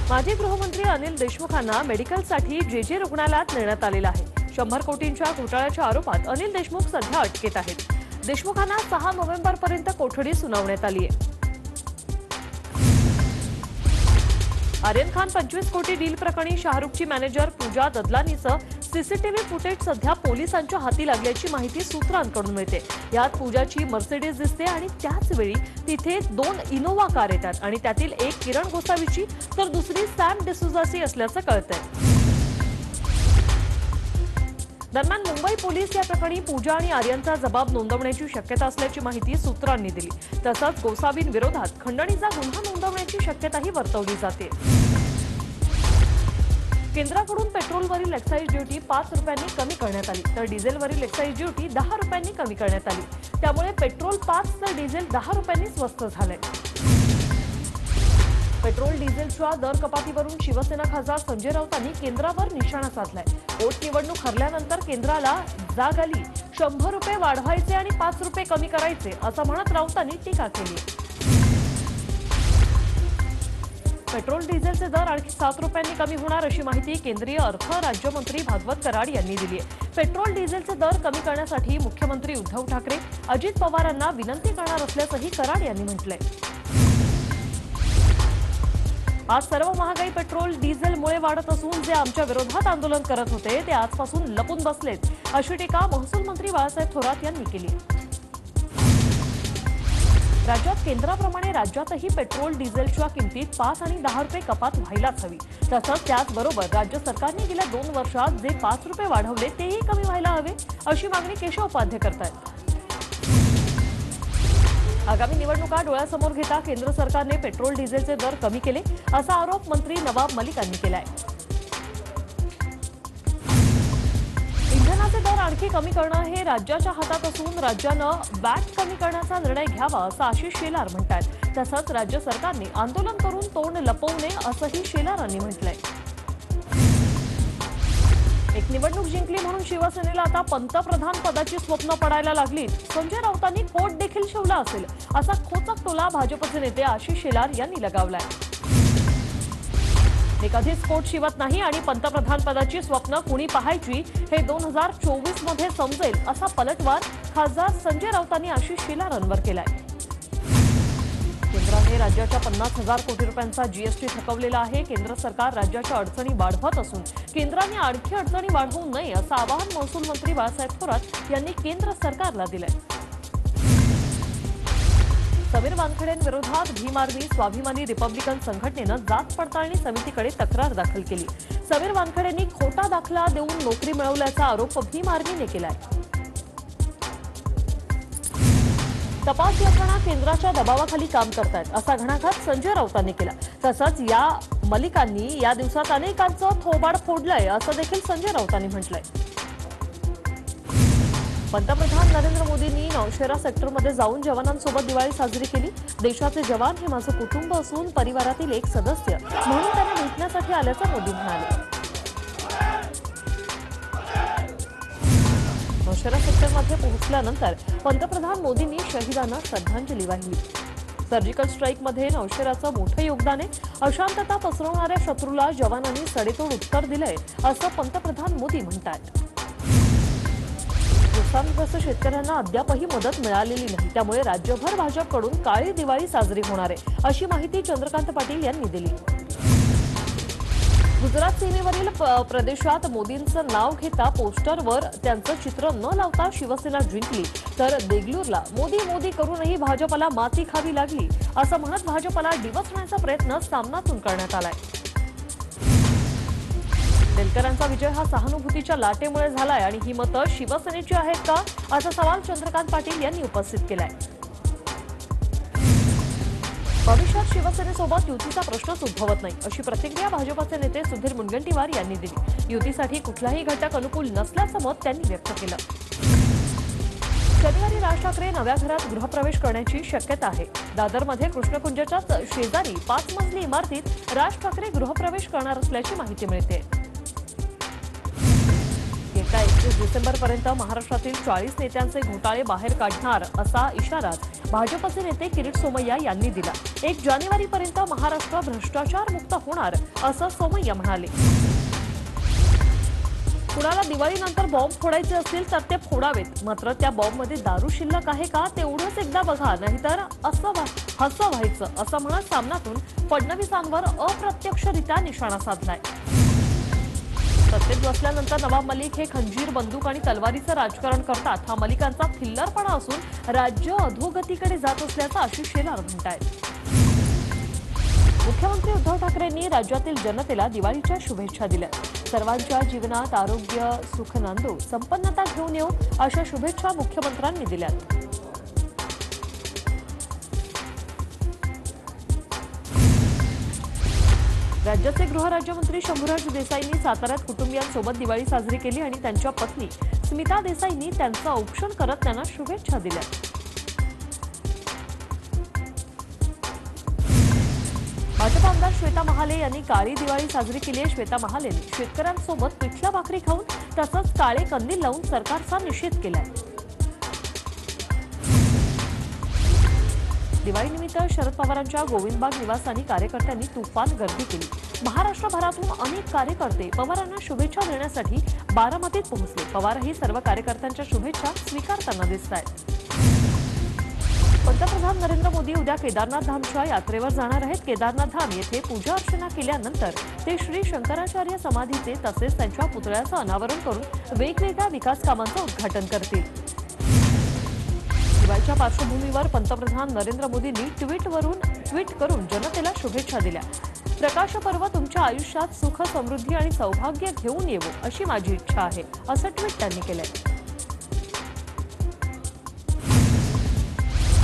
माजी गृहमंत्री अनिल देशमुखांना मेडिकलसाठी जेजे रुग्णालयात नेण्यात आलेलं आहे। 100 कोटींच्या घोटाळ्याच्या आरोपात अनिल देशमुख सध्या अटकेत आहेत। देशमुखांना 6 नोव्हेंबरपर्यंत कोठडी सुनावण्यात आली आहे। आर्यन खान 25 कोटी डील प्रकरणी शाहरुखची मॅनेजर पूजा ददलानीचं सीसीटीव्ही फुटेज सध्या पोलिसांच्या हाती लागल्याची माहिती सूत्रांकडून मिळते। यात पूजाची मर्सिडीज दिसते आणि त्याच वेळी तिथे 2 इनोवा कार येतात आणि त्यातील एक किरण गोसावीची तर दुसरी सॅम डिसुझाची असल्याचं कळतंय। दरम्यान मुंबई पोलीस या प्रकरणी पूजा आणि आर्यनचा जबाब नोंदवण्याची शक्यता असल्याची माहिती सूत्रांनी दिली। तसंच गोसावींविरोधात खंडणीचा गुन्हा नोंदवण्याची शक्यताही वर्तवली जाते। केंद्राकडून पेट्रोलवरील एक्साईज ड्युटी 5 रुपयांनी कमी करण्यात आली, तर डिझेलवरील एक्साईज ड्युटी 10 रुपयांनी कमी करण्यात आली। त्यामुळे पेट्रोल 5 तर डिझेल 10 रुपयांनी स्वस्त झालंय। पेट्रोल डिझेलच्या दर कपातीवरून शिवसेना खासदार संजय राऊतांनी केंद्रावर निशाणा साधलाय। पोटनिवडणूक हरल्यानंतर केंद्राला जाग आली, 100 रुपये वाढवायचे आणि 5 रुपये कमी करायचे असं म्हणत राऊतांनी टीका केली। पेट्रोल डिझेलचे दर आणखी 7 रुपयांनी कमी होणार अशी माहिती केंद्रीय अर्थ राज्यमंत्री भागवत कराड यांनी दिली आहे। पेट्रोल डिझेलचे दर कमी करण्यासाठी मुख्यमंत्री उद्धव ठाकरे अजित पवारांना विनंती करणार असल्याचंही कराड यांनी म्हटलंय। आज सर्व महागाई पेट्रोल डिझेलमुळे वाढत असून जे आमच्या विरोधात आंदोलन करत होते ते आजपासून लपून बसलेत अशी टीका महसूल मंत्री बाळासाहेब थोरात यांनी केली। राज्यात केंद्राप्रमाणे राज्यातही पेट्रोल डिझेलच्या किमतीत 5 आणि 10 रुपये कपात व्हायलाच हवी। तसंच त्याचबरोबर राज्य सरकारने गेल्या 2 वर्षात जे 5 रुपये वाढवले तेही कमी व्हायला हवे अशी मागणी केशव उपाध्ये करतायत। आगामी निवडणुका डोळ्यासमोर घेता केंद्र सरकारने पेट्रोल डिझेलचे दर कमी केले असा आरोप मंत्री नवाब मलिक यांनी केलाय। इंधनाचे दर आणखी कमी करणं हे राज्याच्या हातात असून राज्यानं वॅट कमी करण्याचा निर्णय घ्यावा असं आशिष शेलार म्हणतात। तसंच राज्य सरकारने आंदोलन करून तोंड लपवू नये असंही शेलारांनी म्हटलंय। एक निवडणूक जिंकली म्हणून शिवसेनेला आता पंतप्रधान पदाची स्वप्न पडायला लागली। संजय राऊतांनी कोट देखील शिवला असेल असा खोचक टोला भाजपचे नेते आशिष शेलार यांनी लगावलाय। हे कधीच कोट शिवत नाही आणि पंतप्रधान पदाची स्वप्न कुणी पाहायची हे 2024 मध्ये समजेल असा पलटवार खासदार संजय राऊतांनी आशिष शेलारांवर केलाय। केंद्राने राज्याच्या 50,000 कोटी रुपयांचा जीएसटी थकवलेला आहे। केंद्र सरकार राज्याच्या अडचणी वाढवत असून केंद्राने आणखी अडचणी वाढवू नये असं आवाहन महसूल मंत्री बाळासाहेब थोरात यांनी केंद्र सरकारला दिलंय। समीर वानखेडेंविरोधात भीम आर्मी स्वाभिमानी रिपब्लिकन संघटनेनं जात पडताळणी समितीकडे तक्रार दाखल केली। समीर वानखेडेंनी खोटा दाखला देऊन नोकरी मिळवल्याचा आरोप भीम आर्मीने केलाय। तपास यंत्रणा केंद्राच्या दबावाखाली काम करतायत असा घणाघात संजय राऊतांनी केला। तसंच या मलिकांनी या दिवसात अनेकांचं थोबाड फोडलंय असं देखील संजय राऊतांनी म्हटलंय। पंतप्रधान नरेंद्र मोदींनी नौशेरा सेक्टरमध्ये जाऊन जवानांसोबत दिवाळी साजरी केली। देशाचे जवान हे माझं कुटुंब असून परिवारातील एक सदस्य म्हणून त्यांना भेटण्यासाठी आल्याचं मोदी म्हणाले। नौशेरा सेक्टरमध्ये पोहोचल्यानंतर पंतप्रधान मोदींनी शहीदांना श्रद्धांजली वाहिली। सर्जिकल स्ट्राईकमध्ये नौशेराचं मोठं योगदान आहे। अशांतता पसरवणाऱ्या शत्रूला जवानांनी सडेतोड उत्तर दिलंय असं पंतप्रधान मोदी म्हणतात। नुकसानग्रस्त शेतकऱ्यांना अद्यापही मदत मिळालेली नाही, त्यामुळे राज्यभर भाजपकडून काळी दिवाळी साजरी होणार आहे अशी माहिती चंद्रकांत पाटील यांनी दिली। गुजरात सीमेवरील प्रदेशात मोदींचं नाव घेता पोस्टरवर त्यांचं चित्र न लावता शिवसेना जिंकली, तर देगलूरला मोदी मोदी करूनही भाजपला माती खावी लागली असं म्हणत भाजपला डिवचण्याचा प्रयत्न सामनातून करण्यात आलाय। देलकरांचा विजय हा सहानुभूतीच्या लाटेमुळे झालाय आणि ही मतं शिवसेनेची आहेत का असा सवाल चंद्रकांत पाटील यांनी उपस्थित केलाय। भविष्यात शिवसेनेसोबत युतीचा प्रश्नच उद्भवत नाही अशी प्रतिक्रिया भाजपचे नेते सुधीर मुनगंटीवार यांनी दिली। युतीसाठी कुठलाही घटक अनुकूल नसल्याचं मत त्यांनी व्यक्त केलं। शनिवारी राज ठाकरे नव्या घरात गृहप्रवेश करण्याची शक्यता आहे। दादरमध्ये कृष्णकुंजच्याच शेजारी 5 मजली इमारतीत राज ठाकरे गृहप्रवेश करणार असल्याची माहिती मिळते। येत्या 31 डिसेंबरपर्यंत महाराष्ट्रातील 40 नेत्यांचे घोटाळे बाहेर काढणार असा इशारा भाजपचे नेते किरीट सोमय्या यांनी दिला। 1 जानेवारीपर्यंत महाराष्ट्र भ्रष्टाचार मुक्त होणार असं सोमय्या म्हणाले। कुणाला दिवाळीनंतर बॉम्ब फोडायचे असतील तर ते फोडावेत, मात्र त्या बॉम्बमध्ये दारू शिल्लक आहे का तेवढंच एकदा बघा, नाहीतर असं व्हायचं असं म्हणत सामनातून फडणवीसांवर अप्रत्यक्षरित्या निशाणा साधलाय। सत्तेत बसल्यानंतर नवाब मलिक हे खंजीर, बंदूक आणि तलवारीचं राजकारण करतात। हा मलिकांचा थिल्लरपणा असून राज्य अधोगतीकडे जात असल्याचं आशिष शेलार म्हणतायत। मुख्यमंत्री उद्धव ठाकरेंनी राज्यातील जनतेला दिवाळीच्या शुभेच्छा दिल्या। सर्वांच्या जीवनात आरोग्य, सुख नांदो, संपन्नता घेऊन येऊ अशा शुभेच्छा मुख्यमंत्र्यांनी दिल्या। राज्याचे गृहराज्यमंत्री शंभूराज देसाईंनी साताऱ्यात कुटुंबियांसोबत दिवाळी साजरी केली आणि त्यांच्या पत्नी स्मिता देसाईंनी त्यांचं औक्षण करत त्यांना शुभेच्छा दिल्या। भाजप आमदार श्वेता महाले यांनी काळी दिवाळी साजरी केली आहे। श्वेता महालेंनी शेतकऱ्यांसोबत पिठलं भाकरी खाऊन तसंच काळे कंदील लावून सरकारचा निषेध केलाय। दिवाळीनिमित्त शरद पवारांच्या गोविंदबाग निवासस्थानी कार्यकर्त्यांनी तुफान गर्दी केली। महाराष्ट्रभरातून अनेक कार्यकर्ते पवारांना शुभेच्छा देण्यासाठी बारामतीत पोहोचले। पवारही सर्व कार्यकर्त्यांच्या शुभेच्छा स्वीकारताना दिसतायत। पंतप्रधान नरेंद्र मोदी उद्या केदारनाथ धामच्या यात्रेवर जाणार आहेत। केदारनाथ धाम येथे पूजा अर्चना केल्यानंतर ते श्री शंकराचार्य समाधीचे तसेच त्यांच्या पुतळ्याचं अनावरण करून वेगवेगळ्या विकास कामांचं उद्घाटन करतील। दिवाळीच्या पार्श्वभूमीवर पंतप्रधान नरेंद्र मोदींनी ट्विट करून जनतेला शुभेच्छा दिल्या। प्रकाश पर्व तुमच्या आयुष्यात सुख, समृद्धी आणि सौभाग्य घेऊन येवो अशी माझी इच्छा आहे असं ट्विट त्यांनी केलंय।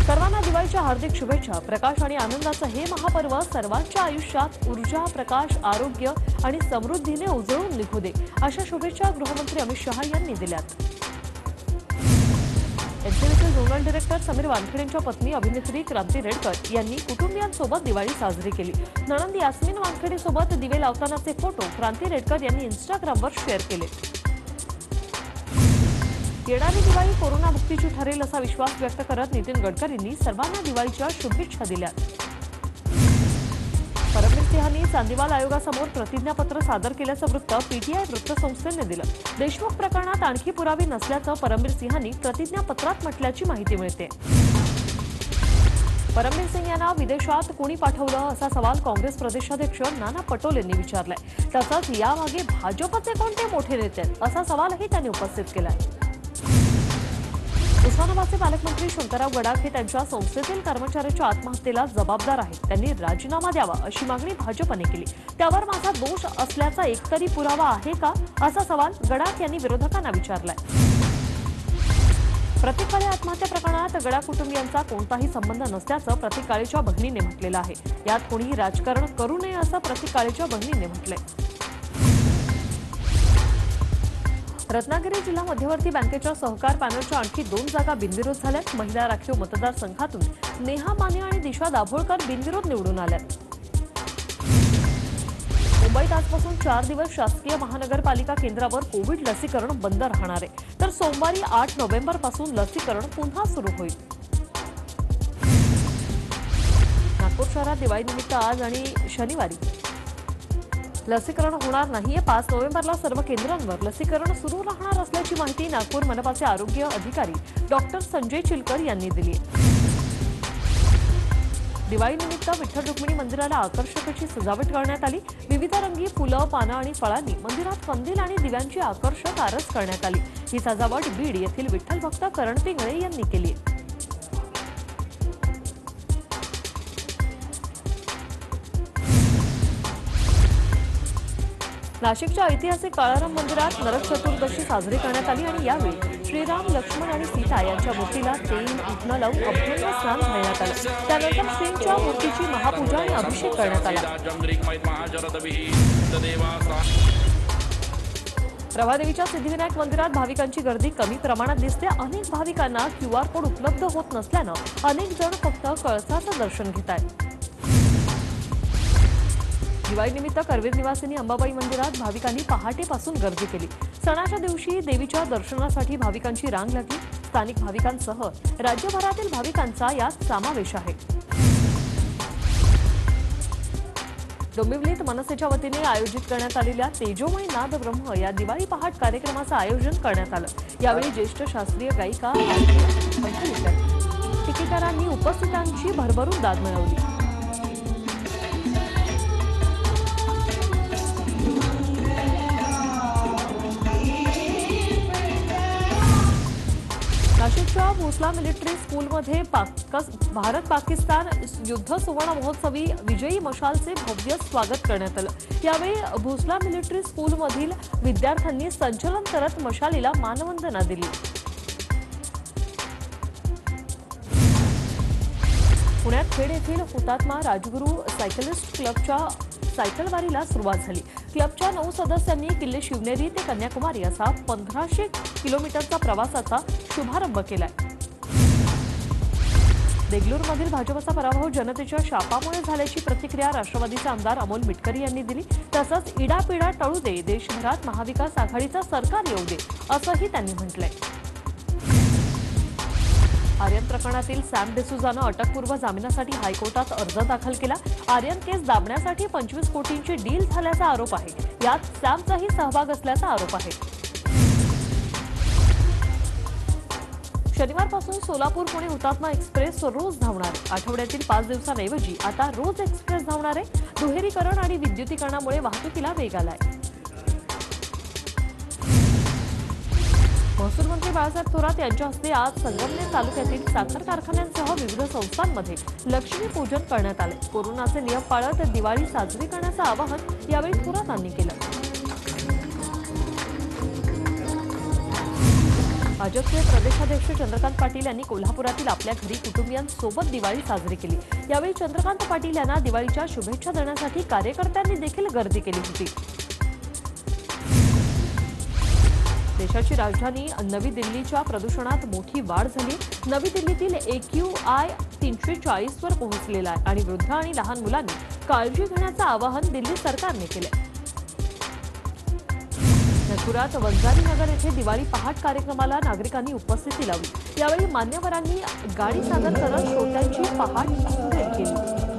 सर्वांना दिवाळीच्या हार्दिक शुभेच्छा। प्रकाश आणि आनंदाचं हे महापर्व सर्वांच्या आयुष्यात ऊर्जा, प्रकाश, आरोग्य आणि समृद्धीने उजळून निघू दे अशा शुभेच्छा गृहमंत्री अमित शहा यांनी दिल्यात। एनसीबीचे झोनल डायरेक्टर समीर वानखेडेंच्या पत्नी अभिनेत्री क्रांती रेडकर यांनी कुटुंबियांसोबत दिवाळी साजरी केली। नणंद यास्मिन वानखेडेसोबत दिवे लावतानाचे फोटो क्रांती रेडकर यांनी इंस्टाग्रामवर शेअर केले। येणारी दिवाळी कोरोनामुक्तीची ठरेल असा विश्वास व्यक्त करत नितीन गडकरींनी सर्वांना दिवाळीच्या शुभेच्छा दिल्या। परमबीर सिंहांनी चांदीवाल आयोगासमोर प्रतिज्ञापत्र सादर केल्याचं वृत्त पीटीआय वृत्तसंस्थेने दिलं। देशमुख प्रकरणात आणखी पुरावे नसल्याचं परमबीर सिंहांनी प्रतिज्ञापत्रात म्हटल्याची माहिती मिळते। परमबीर सिंग यांना विदेशात कोणी पाठवलं असा सवाल काँग्रेस प्रदेशाध्यक्ष नाना पटोलेंनी विचारलाय। तसंच यामागे भाजपचे कोणते मोठे नेते आहेत असा सवालही त्यांनी उपस्थित केलाय। उस्मानाबादचे पालकमंत्री शंकरराव गडाख हे त्यांच्या संस्थेतील कर्मचाऱ्याच्या आत्महत्येला जबाबदार आहेत। त्यांनी राजीनामा द्यावा अशी मागणी भाजपने केली। त्यावर माझा दोष असल्याचा एकतरी पुरावा आहे का असा सवाल गडाख यांनी विरोधकांना विचारलाय। प्रतीक काळे आत्महत्या प्रकरणात गडाख कुटुंबियांचा कोणताही संबंध नसल्याचं प्रतीक काळेच्या बहिणीने म्हटलेलं आहे। यात कोणीही राजकारण करू नये असं प्रतीक काळेच्या बहिणीने म्हटलंय। रत्नागिरी जिल्हा मध्यवर्ती बँकेच्या सहकार पॅनलच्या आणखी 2 जागा बिनविरोध झाल्यात। महिला राखीव मतदारसंघातून नेहा माने आणि दिशा दाभोळकर बिनविरोध निवडून आल्यात। मुंबईत आजपासून 4 दिवस शासकीय महानगरपालिका केंद्रावर कोविड लसीकरण बंद राहणार आहे, तर सोमवारी 8 नोव्हेंबरपासून लसीकरण पुन्हा सुरू होईल। नागपूर शहरात दिवाळीनिमित्त आज आणि शनिवारी लसीकरण होणार नाहीये। 5 नोव्हेंबरला सर्व केंद्रांवर लसीकरण सुरू राहणार असल्याची माहिती नागपूर मनपाचे आरोग्य अधिकारी डॉक्टर संजय चिलकर यांनी दिली। दिवाळीनिमित्त विठ्ठल रुक्मिणी मंदिराला आकर्षक अशी सजावट करण्यात आली। विविध रंगी फुलं, पानं आणि फळांनी मंदिरात कंदील आणि दिव्यांची आकर्षक आरस करण्यात आली। ही सजावट बीड येथील विठ्ठल भक्त करण पिंगळे यांनी केली। नाशिकच्या ऐतिहासिक काळाराम मंदिरात नरक चतुर्दशी साजरी करण्यात आली आणि यावेळी श्रीराम, लक्ष्मण आणि सीता यांच्या मूर्तीला तेल, उटणं लावून अभ्यंग स्नान घालण्यात आलं। त्यानंतर श्रींच्या मूर्तीची महापूजा आणि अभिषेक करण्यात आला। प्रभादेवीच्या सिद्धिविनायक मंदिरात भाविकांची गर्दी कमी प्रमाणात दिसते। अनेक भाविकांना QR कोड उपलब्ध होत नसल्यानं अनेक जण फक्त कळसाचं दर्शन घेत आहेत। दिवाळीनिमित्त करवीर निवासिनी अंबाबाई मंदिरात भाविकांनी पहाटेपासून गर्दी केली। सणाच्या दिवशी देवीच्या दर्शनासाठी भाविकांची रांग लागली। स्थानिक भाविकांसह राज्यभरातील भाविकांचा यात समावेश आहे। डोंबिवलीत मनसेच्या वतीने आयोजित करण्यात आलेल्या तेजोमय नाद ब्रह्म या दिवाळी पहाट कार्यक्रमाचं आयोजन करण्यात आलं। यावेळी ज्येष्ठ शास्त्रीय गायिका टिकेकरांनी उपस्थितांची भरभरून दाद मिळवली। नाशिकच्या भोसला मिलिटरी स्कूलमध्ये भारत पाकिस्तान युद्ध सुवर्ण महोत्सवी विजयी मशालचे भव्य स्वागत करण्यात आलं। यावेळी भोसला मिलिटरी स्कूलमधील विद्यार्थ्यांनी संचलन करत मशालीला मानवंदना दिली। पुण्यात खेड येथील हुतात्मा राजगुरू सायकलिस्ट क्लबच्या सायकलवारीला सुरुवात झाली। क्लबच्या 9 सदस्यांनी किल्ले शिवनेरी ते कन्याकुमारी असा 1500 किलोमीटरचा प्रवासाचा शुभारंभ केलाय। देगलूरमधील भाजपचा पराभव जनतेच्या शापामुळे झाल्याची प्रतिक्रिया राष्ट्रवादीचे आमदार अमोल मिटकरी यांनी दिली। तसंच इडापिडा टळू दे, देशभरात महाविकास आघाडीचं सरकार येऊ दे असंही त्यांनी म्हटलंय। आर्यन प्रकरणातील सॅम डिसूजानं अटकपूर्व जामिनासाठी हायकोर्टात अर्ज दाखल केला। आर्यन केस दाबण्यासाठी 25 कोटींची डील झाल्याचा आरोप आहे। यात सॅमचाही सहभाग असल्याचा आरोप आहे। शनिवारपासून सोलापूर पुणे हुतात्मा एक्सप्रेस रोज धावणार। आठवड्यातील 5 दिवसांऐवजी आता रोज एक्सप्रेस धावणार आहे। दुहेरीकरण आणि विद्युतीकरणामुळे वाहतुकीला वेग आलाय। महसूल मंत्री बाळासाहेब थोरात यांच्या हस्ते आज संगमनेर तालुक्यातील साखर कारखान्यांसह विविध संस्थांमध्ये लक्ष्मी पूजन करण्यात आले। कोरोनाचे नियम पाळत दिवाळी साजरी करण्याचं आवाहन यावेळी थोरातांनी केलं। भाजपचे प्रदेशाध्यक्ष चंद्रकांत पाटील यांनी कोल्हापुरातील आपल्या घरी कुटुंबियांसोबत दिवाळी साजरी केली। यावेळी चंद्रकांत पाटील यांना दिवाळीच्या शुभेच्छा देण्यासाठी कार्यकर्त्यांनी देखील गर्दी केली होती। देशाची राजधानी नवी दिल्लीच्या प्रदूषणात मोठी वाढ झाली। नवी दिल्लीतील AQI 340 वर पोहोचलेला आहे आणि वृद्ध आणि लहान मुलांनी काळजी घेण्याचं आवाहन दिल्ली सरकारने केलं। नागपुरात वंजारी नगर येथे दिवाळी पहाट कार्यक्रमाला नागरिकांनी उपस्थिती लावली। यावेळी मान्यवरांनी गाडी सादर करत श्रोत्यांची पहाट सुरेख केली।